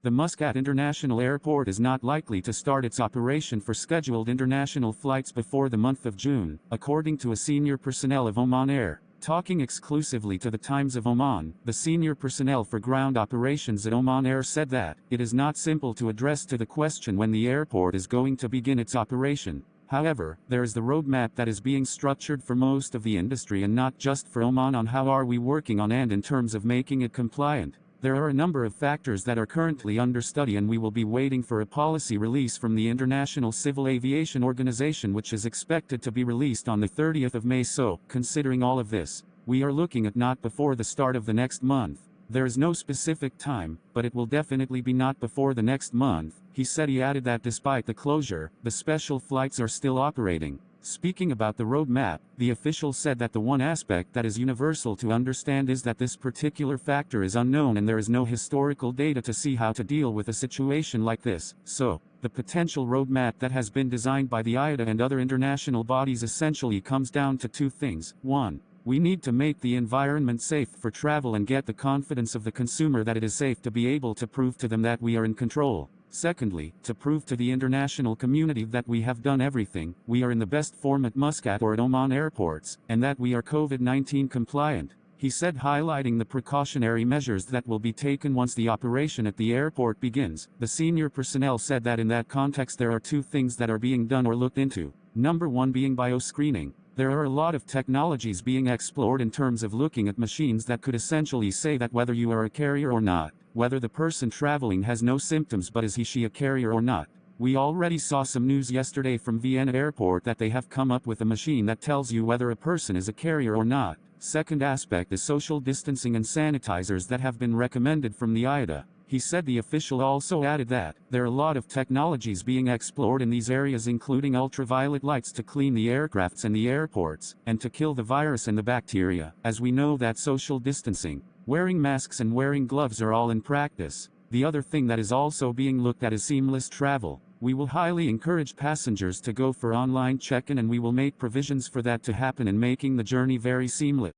The Muscat International Airport is not likely to start its operation for scheduled international flights before the month of June, according to a senior personnel of Oman Air. Talking exclusively to the Times of Oman, the senior personnel for ground operations at Oman Air said that it is not simple to address to the question when the airport is going to begin its operation. However, there is the roadmap that is being structured for most of the industry and not just for Oman on how are we working on and in terms of making it compliant. There are a number of factors that are currently under study and we will be waiting for a policy release from the International Civil Aviation Organization which is expected to be released on the 30th of May. So, considering all of this, we are looking at not before the start of the next month. There is no specific time, but it will definitely be not before the next month. He said. He added that despite the closure, the special flights are still operating. Speaking about the roadmap, the official said that the one aspect that is universal to understand is that this particular factor is unknown and there is no historical data to see how to deal with a situation like this. So, the potential roadmap that has been designed by the IATA and other international bodies essentially comes down to two things. 1. We need to make the environment safe for travel and get the confidence of the consumer that it is safe to be able to prove to them that we are in control. Secondly, to prove to the international community that we have done everything, we are in the best form at Muscat or at Oman airports, and that we are COVID-19 compliant. He said, highlighting the precautionary measures that will be taken once the operation at the airport begins. The senior personnel said that in that context there are two things that are being done or looked into. Number one being bioscreening. There are a lot of technologies being explored in terms of looking at machines that could essentially say that whether you are a carrier or not, whether the person traveling has no symptoms but is he/she a carrier or not. We already saw some news yesterday from Vienna Airport that they have come up with a machine that tells you whether a person is a carrier or not. Second aspect is social distancing and sanitizers that have been recommended from the IATA. He said. The official also added that there are a lot of technologies being explored in these areas including ultraviolet lights to clean the aircrafts and the airports, and to kill the virus and the bacteria, as we know that social distancing, wearing masks and wearing gloves are all in practice. The other thing that is also being looked at is seamless travel. We will highly encourage passengers to go for online check-in and we will make provisions for that to happen and making the journey very seamless.